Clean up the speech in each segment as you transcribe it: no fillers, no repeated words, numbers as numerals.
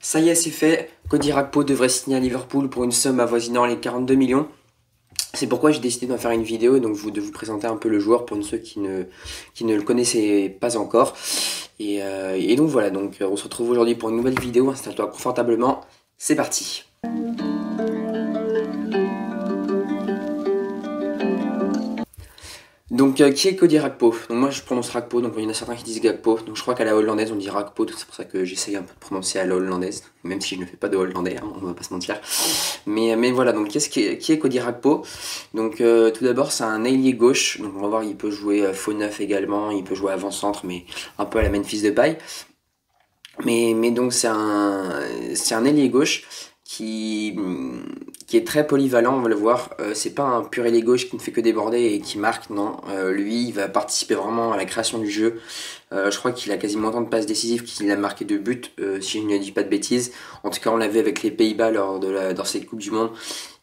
Ça y est, c'est fait. Cody Gakpo devrait signer à Liverpool pour une somme avoisinant les 42 millions. C'est pourquoi j'ai décidé d'en faire une vidéo, donc de vous présenter un peu le joueur pour ceux qui ne le connaissaient pas encore. Et donc voilà, donc on se retrouve aujourd'hui pour une nouvelle vidéo. Installe-toi confortablement, c'est parti. Donc qui est Cody Gakpo? Donc moi je prononce Gakpo, donc il y en a certains qui disent Gakpo, donc je crois qu'à la hollandaise on dit Gakpo, c'est pour ça que j'essaye un peu de prononcer à la hollandaise, même si je ne fais pas de hollandais, hein, on va pas se mentir. Mais voilà, donc qui est Cody Gakpo? Donc tout d'abord c'est un ailier gauche, donc on va voir il peut jouer faux neuf également, il peut jouer avant-centre, mais un peu à la Memphis Depay. Mais donc c'est un ailier gauche qui, qui est très polyvalent, on va le voir. C'est pas un pur ailier gauche qui ne fait que déborder et qui marque, non. Lui, il va participer vraiment à la création du jeu. Je crois qu'il a quasiment autant de passes décisives qu'il a marqué de buts, si je ne dis pas de bêtises. En tout cas, on l'a vu avec les Pays-Bas dans cette Coupe du Monde.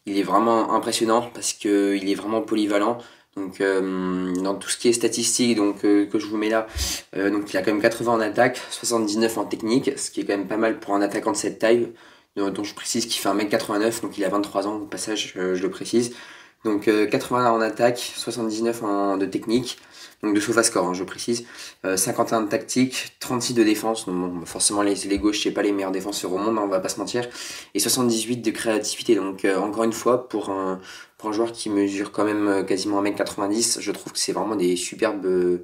Il est vraiment impressionnant parce qu'il est vraiment polyvalent. Donc dans tout ce qui est statistique que je vous mets là, donc il a quand même 80 en attaque, 79 en technique, ce qui est quand même pas mal pour un attaquant de cette taille, dont je précise qu'il fait 1m89, donc il a 23 ans au passage, je le précise. Donc 80 en attaque, 79 de technique, donc de SofaScore, hein, je précise. 51 de tactique, 36 de défense, donc bon, forcément les gauches c'est pas les meilleurs défenseurs au monde, hein, on va pas se mentir. Et 78 de créativité, donc encore une fois pour un joueur qui mesure quand même quasiment 1m90, je trouve que c'est vraiment des superbes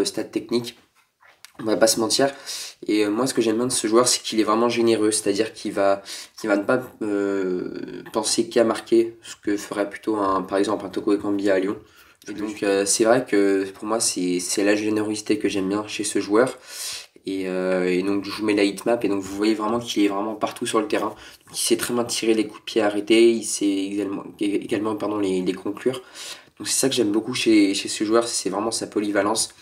stats techniques. On va pas se mentir. Et moi, ce que j'aime bien de ce joueur, c'est qu'il est vraiment généreux. C'est-à-dire qu'il va ne pas penser qu'à marquer, ce que ferait plutôt par exemple un Toko Ekambi à Lyon. Et donc, c'est vrai que pour moi, c'est la générosité que j'aime bien chez ce joueur. Et donc, je vous mets la hitmap. Et donc, vous voyez vraiment qu'il est vraiment partout sur le terrain. Donc, il sait très bien tirer les coups de pied arrêtés. Il sait également pardon, les conclure. Donc, c'est ça que j'aime beaucoup chez ce joueur. C'est vraiment sa polyvalence.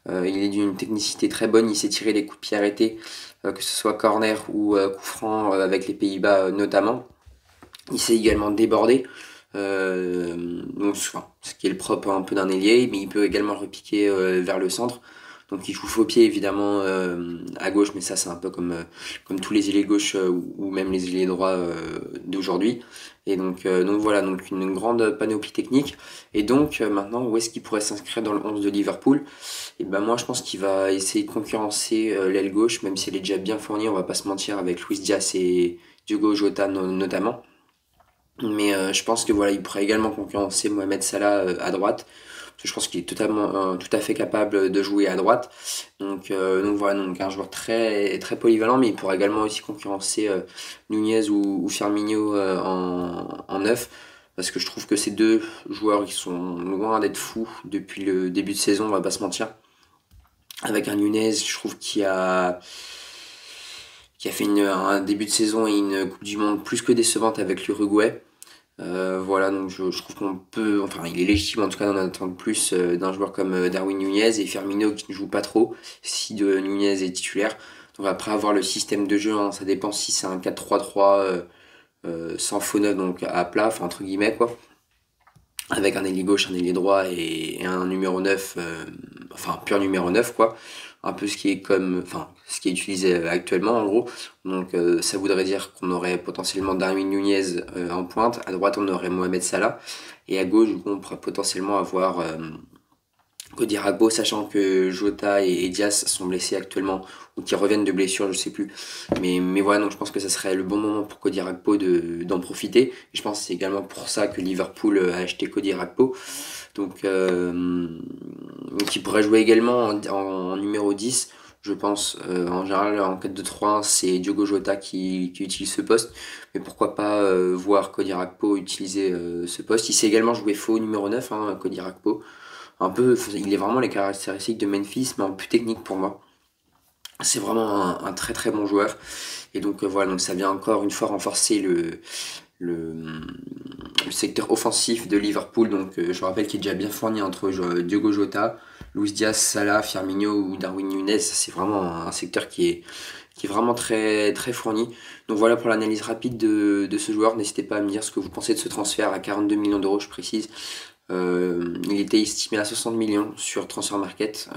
Il est d'une technicité très bonne, il sait tirer les coups de pied arrêtés, que ce soit corner ou coup franc avec les Pays-Bas notamment. Il sait également déborder, donc, ce qui est le propre un peu d'un ailier, mais il peut également repiquer vers le centre. Donc il joue faux pied évidemment à gauche, mais ça c'est un peu comme tous les ailiers gauche ou même les ailiers droits d'aujourd'hui. Et donc voilà, donc une grande panoplie technique. Et donc maintenant, où est-ce qu'il pourrait s'inscrire dans le 11 de Liverpool? Et ben moi je pense qu'il va essayer de concurrencer l'aile gauche, même si elle est déjà bien fournie, on va pas se mentir, avec Luis Diaz et Diogo Jota notamment. Mais je pense que voilà, il pourrait également concurrencer Mohamed Salah à droite. Parce que je pense qu'il est tout à fait capable de jouer à droite. Donc voilà, donc un joueur très, très polyvalent, mais il pourra également aussi concurrencer Nunez ou Firmino en neuf. Parce que je trouve que ces deux joueurs, ils sont loin d'être fous depuis le début de saison, on va pas se mentir. Avec un Nunez, je trouve qui a fait un début de saison et une Coupe du Monde plus que décevante avec l'Uruguay. Voilà, donc je trouve qu'on peut, enfin il est légitime en tout cas d'en attendre plus d'un joueur comme Darwin Nunez et Firmino qui ne joue pas trop si de Nunez est titulaire. Donc après avoir le système de jeu, hein, ça dépend si c'est un 4-3-3 sans faux neuf, donc à plat, enfin entre guillemets quoi, avec un ailier gauche, un ailier droit et un numéro 9, enfin un pur numéro 9 quoi, un peu ce qui est utilisé actuellement en gros. Donc ça voudrait dire qu'on aurait potentiellement Darwin Nunez en pointe, à droite on aurait Mohamed Salah, et à gauche du coup, on pourrait potentiellement avoir Cody Gakpo, sachant que Jota et Diaz sont blessés actuellement, ou qui reviennent de blessure, je sais plus. Mais voilà, donc je pense que ça serait le bon moment pour Cody Gakpo d'en profiter. Et je pense que c'est également pour ça que Liverpool a acheté Cody Gakpo. Donc il pourrait jouer également en numéro 10. Je pense, en général, en 4-2-3-1, c'est Diogo Jota qui utilise ce poste. Mais pourquoi pas voir Cody Gakpo utiliser ce poste. Il sait également jouer faux numéro 9, hein, Cody Gakpo. Un peu, il est vraiment les caractéristiques de Memphis, mais en plus technique pour moi. C'est vraiment un très très bon joueur. Et donc voilà, donc ça vient encore une fois renforcer le, le secteur offensif de Liverpool. Donc je rappelle qu'il est déjà bien fourni entre Diogo Jota, Luis Diaz, Salah, Firmino ou Darwin Nunez. C'est vraiment un secteur qui est vraiment très, très fourni. Donc voilà pour l'analyse rapide de ce joueur. N'hésitez pas à me dire ce que vous pensez de ce transfert à 42 millions d'euros, je précise. Il était estimé à 60 millions sur Transfer Market.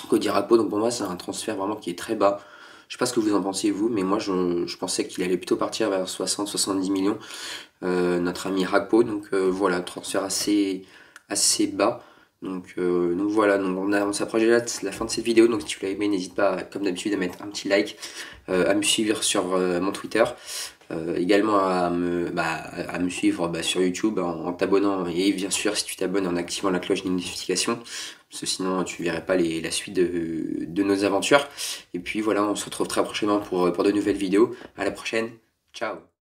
Cody Gakpo, donc pour moi c'est un transfert vraiment qui est très bas. Je sais pas ce que vous en pensez vous, mais moi je pensais qu'il allait plutôt partir vers 60-70 millions, notre ami Rakpo, donc voilà, transfert assez bas. Donc voilà, donc on s'approche déjà de la fin de cette vidéo, donc si tu l'as aimé, n'hésite pas, comme d'habitude, à mettre un petit like, à me suivre sur mon Twitter, également à me suivre sur YouTube en t'abonnant, et bien sûr si tu t'abonnes en activant la cloche des notifications, parce que sinon tu verrais pas la suite de nos aventures. Et puis voilà, on se retrouve très prochainement pour de nouvelles vidéos. À la prochaine, ciao!